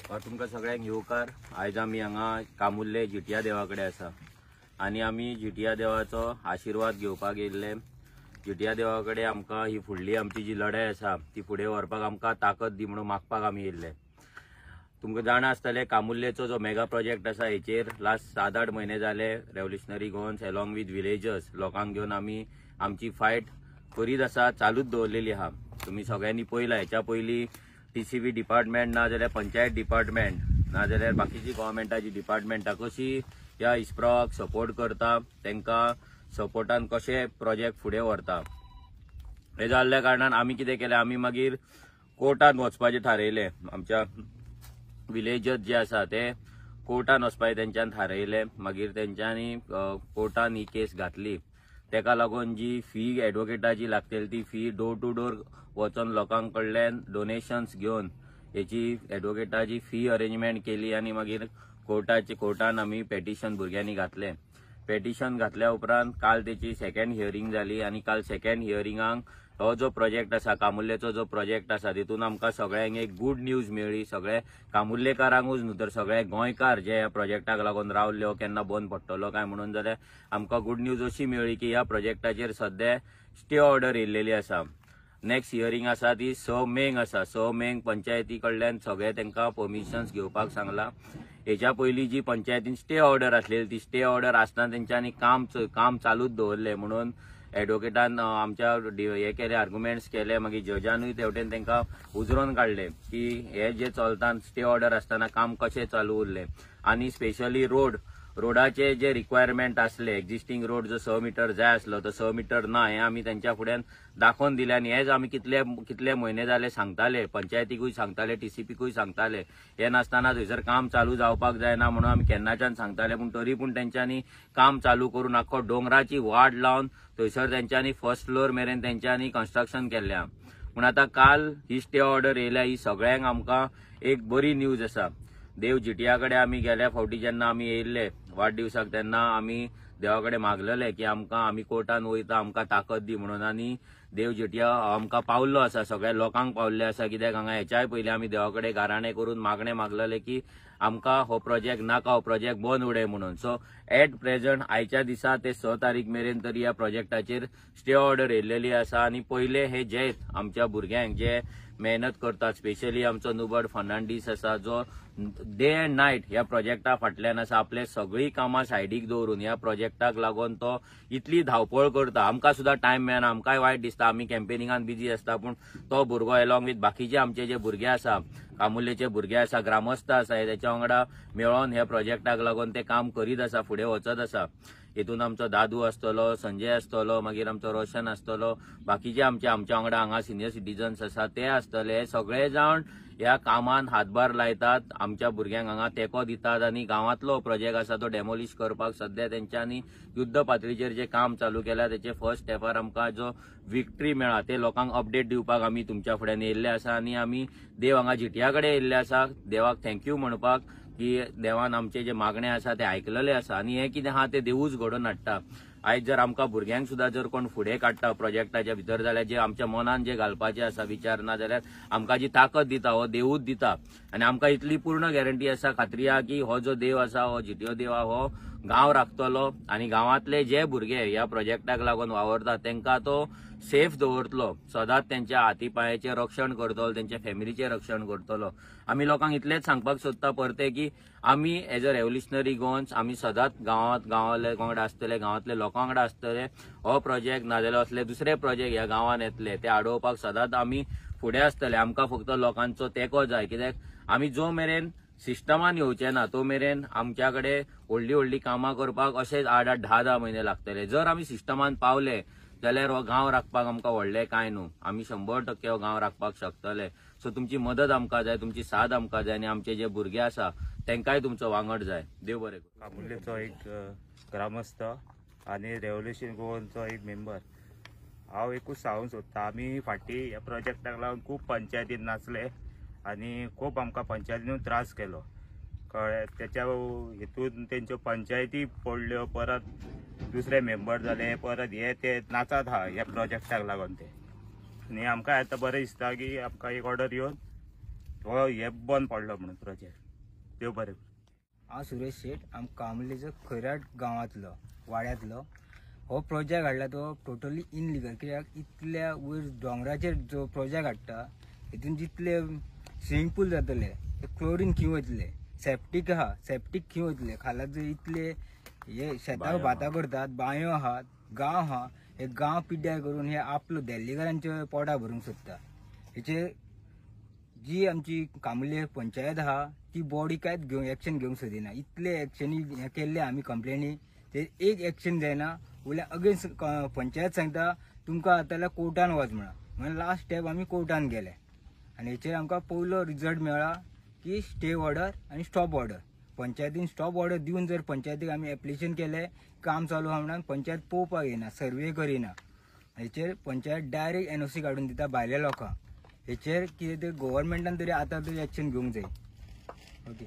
तुमकां सगळ्यांक येवकार। आयज आमी हांगा कामुर्ले जिटिया देवा कडेन आसा आनी आमी जिटिया देवाचो आशिर्वाद घेवपाक येयल्ले। जिटिया देवा कडेन आमकां ही फुडली आमची जी लढाई आसा ती फुडें व्हरपाक आमकां ताकद दी म्हणून मागपाक आमी येयल्ले। तुमकां जाण आसतलें कामुर्लेचो जो मेगा प्रोजेक्ट आसा हेचेर लास्ट 7-8 म्हयने जाले revolutionary Goans along with villagers लोकांक घेवन आमी आमची फायट करीत आसा, चालूच दवरलेली आहा। तुमी सगळ्यांनी पळयलां हेच्या पयलीं टीसीबी डिपार्टमेंट ना जाल्यार पंचायत डिपार्टमेंट ना जाल्यार बाकीची गव्हर्मेंटाची डिपार्टमेंटां कशी ह्या इस्प्रोक सपोर्ट करता, तांकां सपोर्टान कशे प्रोजेक्ट फुडें व्हरता। हे जाल्ल्या कारणान आमी कितें केलें, आमी मागीर कोर्टान वचपाचें थारयलें। आमच्या विलेजर्स जे आसा ते कोर्टान वचपाचें तेंच्यान थारयलें। मागीर तेंच्यांनी कोर्टान ही केस घातली। तेका लागून जी फी एडवोकेटाची लागतली ती फी डोर टू डोर वचून लोकांक कडल्यान डोनेशन्स घेवन हेची एडवोकेटाची फी अरेंजमेंट केली आनी मागीर कोर्टान आमी पेटिशन भुरग्यांनी घातलें। पेटिशन घातल्या उपरांत काल तेची सेकंड हियरिंग जाली आनी काल सेकंड हियरिंगाक हो जो प्रोजेक्ट आसा कामुर्लेचो जो प्रोजेक्ट आसा तितून आमकां सगळ्यांक एक गुड न्यूज मेळ्ळी। सगळे कामुर्लेकारांकूच न्हू तर सगळे गोंयकार जे ह्या प्रोजेक्टाक लागून रावल्ले हो केन्ना बंद पडटलो काय म्हणून जाल्यार आमकां गुड न्यूज अशी मेळ्ळी की ह्या प्रोजेक्टाचेर सध्या स्टे ऑर्डर येयल्लेली आसा। नेक्स्ट हियरिंग आसा ती 6 मेक आसा। 6 मेक पंचायती कडल्यान सगळे तांकां परमिशन्स घेवपाक सांगला। हेच्या पयलीं जी पंचायतीन स्टे ऑर्डर आसलेली ती स्टे ऑर्डर आसतना तेंच्यांनी काम चालूच दवरले म्हणून एडवोकेटान आमच्या हे केले, आर्ग्युमेंट्स केले। मागीर जजानूय तेवटेन तांकां उजरोवन काडले की हे जे चलता स्टे ऑर्डर आसतना काम कशें चालू उरले आनी स्पेशली रोडाचे जे रिक्वायरमेंट आसले, एक्झिस्टिंग रोड जो 6 मीटर जाय आसलो तो 6 मीटर ना हे आमी तेंच्या फुड्यान दाखोवन दिले। आनी हेच आमी कितले म्हयने जाले सांगताले, पंचायतीकूय सांगताले, टीसीपीकूय सांगताले। हे नासतना थंयसर काम चालू जावपाक जायना म्हणून आमी केन्नाच्यान सांगताले, पूण तरी पूण तेंच्यांनी काम चालू करून आख्खो डोंगराची वाड लावन थंयसर तेंच्यांनी फर्स्ट फ्लोर मेरेन तेंच्यांनी कन्स्ट्रक्शन केल्लें। पूण आतां काल ही स्टे ऑर्डर येयल्या ही सगळ्यांक आमकां एक बरी न्यूज आसा। देव जिटिया कडेन आमी गेल्या फावटी जेन्ना आमी येयल्ले वाडदिवसाक तेन्ना आमी देवा कडेन मागलेले की आमी कोर्टान वयता आमकां ताकद दी म्हणून, आनी देव जिटिया आमकां पावल्लो आसा, सगळ्या लोकांक पावल्ले आसा। कित्याक हांगा हेच्याय पयलीं आमी देवा कडेन गाराणें करून मागणें मागलेलें की आमकां हो प्रोजेक्ट नाका, हो प्रोजेक्ट बंद उडय म्हणून। सो एट प्रेझेंट आयच्या दिसा ते 6 तारीख मेरेन तरी ह्या प्रोजेक्टाचेर स्टे ऑर्डर येयल्लेली आसा। आनी पयले हे जे आमच्या भुरग्यांक जे मेहनत करतात, स्पेशली आमचो नुबड फर्नांडीस आसा जो डे एंड नायट ह्या प्रोजेक्टा फाटल्यान आसा, आपले सगळीं कामां सायडीक दवरून ह्या प्रोजेक्टाक लागून तो इतली धांवपळ करता। आमकां सुद्दां टायम मेळना, आमकांय वायट दिसता, आमी कॅम्पेनिंगान बिजी आसता, पूण तो भुरगो अलॉंग विथ बाकीचे आमचे जे भुरगे आसा, कामुर्लेचे भुरगे आसा, ग्रामस्थ आसा, तेच्या वांगडा मेळोन ह्या प्रोजेक्टाक लागून ते काम करीत आसा, फुडें वचत आसा। हेतून आमचो दादू आसतलो, संजय आसतलो, मागीर आमचो रोशन आसतलो, बाकीचे आमच्या वांगडा हांगा सिनियर सिटीजन्स आसा ते आसतले। सगळे जाण ह्या कामान हातभार लायतात, आमच्या भुरग्यांक हांगा तेंको दितात आनी गांवांतलो प्रोजेक्ट आसा तो डेमोलिश करपाक सध्या तेंच्यांनी युद्ध पातळीचेर जे काम चालू केल्या तेचे फर्स्ट स्टेपार आमकां जो विक्ट्री मेळ्ळा ते लोकांक अपडेट दिवपाक आमी तुमच्या फुड्यान येयल्ले आसा। आनी आमी देव हांगा जिटिया कडेन येयल्ले आसा देवाक थँक्यू म्हणपाक की देवान आमचे जे मागणे आसा ते आयकलेले आसा आनी हे कितें आहा ते देवूच घडोवन हाडटा। आयज जर आमकां भुरग्यांक सुद्दां जर कोण फुडें काडटा प्रोजेक्टाच्या भितर जाल्यार जे आमच्या मनान जे घालपाचे आसा विचार ना जाल्यार आमकां जी ताकद दिता हो देवूच दिता। आनी आमकां इतली पूर्ण गॅरंटी आसा, खात्री आहा की हो जो देव आसा, हो जिटियो देव आहा, हो गांव राखतलो आनी गांवांतले जे भुरगे ह्या प्रोजेक्टाक लागून वावरतात तांकां तो सेफ दवरतलो, सदांच त्यांच्या हाती पांयाचें रक्षण करतलो, त्यांच्या फॅमिलीचें रक्षण करतलो। आमी लोकांक इतलेंच सांगपाक सोदता परते की आमी एज अ रेव्होल्युशनरी गोवन्स आमी सदांच गांवांतले वांगडा आसतले, गांवांतले लोकां वांगडा आसतले। हो प्रोजेक्ट ना जाल्यार असले दुसरे प्रोजेक्ट ह्या गांवांत येतले ते आडोवपाक सदांच आमी फुडें आसतले। आमकां फक्त लोकांचो तेंको जाय, कित्याक आमी जो मेरेन सिस्टमान येवचे ना तो मेरेन आमच्या कडेन व्हडली कामां करपाक अशेच 8-8, 10-10 म्हयने लागतले। जर आमी सिस्टमान पावले जाल्यार हो गांव राखपाक आमकां व्हडलें कांय न्हू, आमी 100% हो गांव राखपाक शकतले। सो तुमची मदत आमकां जाय, तुमची साथ आमकां जाय आनी आमचे जे भुरगे आसा तांकांय तुमचो वांगड जाय। देव बरें करूं। कामुर्लेचो एक ग्रामस्थ आनी रेव्होल्युशन गोवनचो एक मेंबर हांव एकूच सांगूंक सोदता, आमी फाटीं ह्या प्रोजेक्टाक लागून खूब पंचायतीन नाचले आनी खूब आमकां पंचायतीनूय त्रास केलो कळ्ळें। तेच्या हितून तेंच्यो पंचायती पडल्यो, परत दुसरे मेंबर जाले, परत हे ते नाचत आहा ह्या प्रोजेक्टाक लागून ते। आनी आमकां आतां बरें दिसता की आमकां एक ऑर्डर येवन तो हे बंद पडलो म्हणून प्रोजेक्ट देव बरें. हांव सुरेश शेट. कामलेचो खैराट गांवांतलो वाड्यांतलो. हो प्रोजेक्ट हाडला तो टोटली इनलिगल. कित्याक इतल्या वयर दोंगराचेर जो प्रोजेक्ट हाडटा हितून जितले स्विमींग पूल जातले ते क्लोरीन खंय वतले, सेप्टीक आहा सेप्टीक खंय वतले, खाला जे इतले हे शेतां भातां करतात, बांयो आहात, गांव आहा, हे गांव पिड्ड्यार करून हे आपलो देल्लीकारांचे पोटां भरूंक सोदता. हेचेर जी आमची कामुले पंचायत आहा ती बॉडी कांयच एक्शन घेवंक सोदिना. इतले एक्शनी हे केल्ले आमी कंप्लेनी ते एक एक्शन जायना. उरल्या अगेन्स्ट पंचायत सांगता तुमकां आतां कोर्टान वच म्हणून लास्ट स्टेप आमी कोर्टान गेले आनी हेचेर आमकां पयलो रिजल्ट मेळ्ळा की स्टे ऑर्डर आनी स्टॉप ऑर्डर. पंचायतीन स्टॉप ऑर्डर दिवन जर पंचायतीक आमी एप्लिकेशन केलें काम चालू आहा म्हणून पंचायत पळोवपाक येना, सर्वे करिना. हेचेर पंचायत डायरेक्ट एनओसी काडून दिता भायल्या लोकांक. हेचेर कितें तरी गव्हर्मेंटान तरी आतां तरी एक्शन घेवंक जाय. ओके.